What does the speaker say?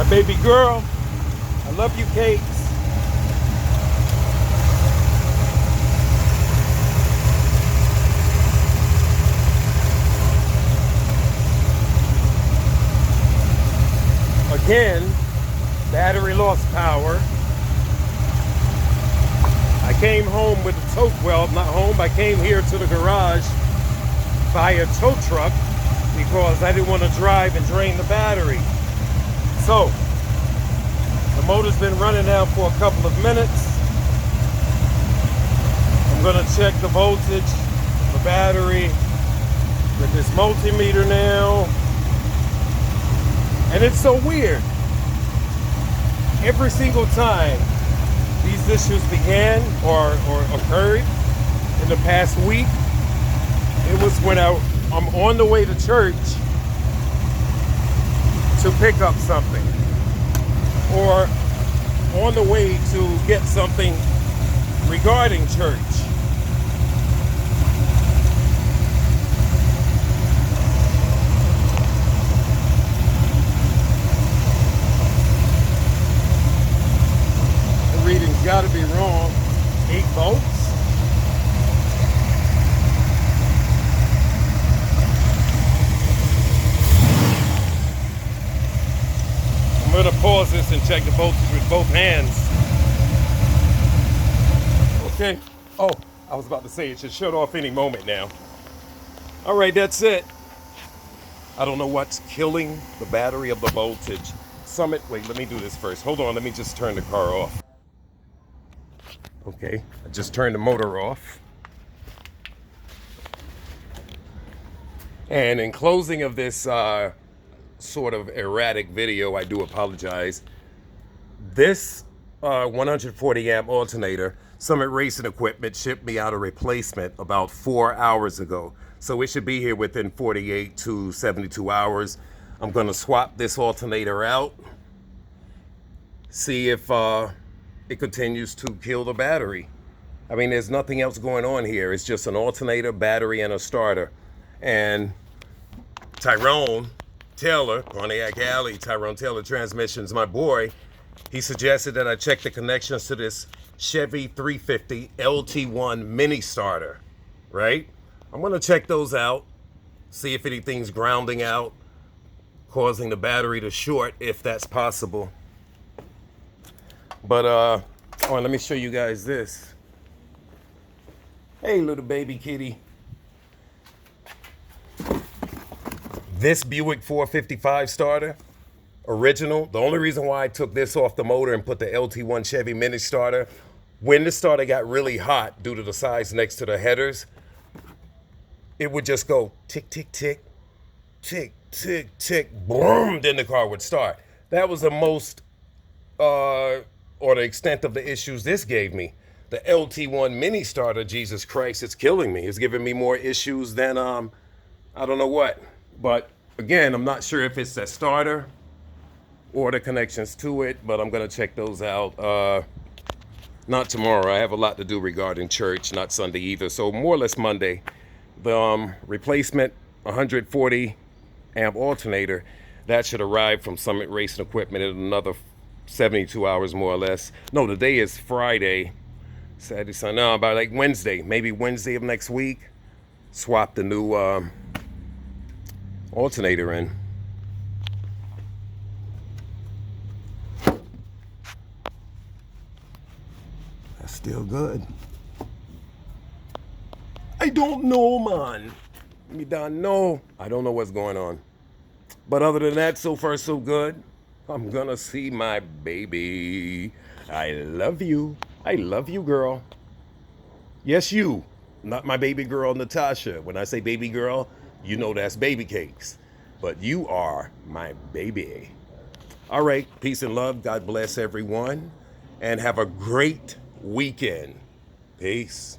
My baby girl, I love you, Cakes. Again, battery lost power. I came home with a tow, well, not home, I came here to the garage by a tow truck because I didn't want to drive and drain the battery. So, the motor's been running now for a couple of minutes. I'm gonna check the voltage, the battery with this multimeter now. And it's so weird. Every single time these issues began or occurred in the past week, it was when I'm on the way to church to pick up something, or on the way to get something regarding church. Reading's got to be wrong. 8 volts. I'm going to pause this and check the voltage with both hands. Okay. Oh, I was about to say it should shut off any moment now. All right, that's it. I don't know what's killing the battery of the voltage. Wait, let me do this first. Hold on, let me just turn the car off. Okay, I just turned the motor off. And in closing of this sort of erratic video, I do apologize. This 140 amp alternator, Summit Racing Equipment shipped me out a replacement about 4 hours ago. So it should be here within 48 to 72 hours. I'm gonna swap this alternator out, see if it continues to kill the battery. I mean, there's nothing else going on here. It's just an alternator, battery, and a starter. And Tyrone Taylor, Pontiac Alley, Tyrone Taylor Transmissions, my boy, he suggested that I check the connections to this Chevy 350 LT1 mini starter, right? I'm gonna check those out, see if anything's grounding out, causing the battery to short, if that's possible. But, oh, let me show you guys this. Hey, little baby kitty. This Buick 455 starter, original. The only reason why I took this off the motor and put the LT1 Chevy mini starter, when the starter got really hot due to the size next to the headers, it would just go tick, tick, tick, tick, tick, tick, boom, then the car would start. That was the most, or the extent of the issues this gave me. The LT1 mini starter, Jesus Christ, it's killing me. It's giving me more issues than, I don't know what. But again, I'm not sure if it's that starter or the connections to it, but I'm gonna check those out. Not tomorrow, I have a lot to do regarding church, not Sunday either. So more or less Monday. The replacement 140 amp alternator, that should arrive from Summit Racing Equipment in another 72 hours more or less. No, today is Friday, Saturday, Sunday, no, about like Wednesday, maybe Wednesday of next week, swap the new alternator in. That's still good. I don't know, man. Me don't know. I don't know what's going on. But other than that, so far so good. I'm gonna see my baby. I love you. I love you, girl. Yes, you. Not my baby girl, Natasha. When I say baby girl, you know that's baby cakes. But you are my baby. All right, peace and love. God bless everyone. And have a great weekend. Peace.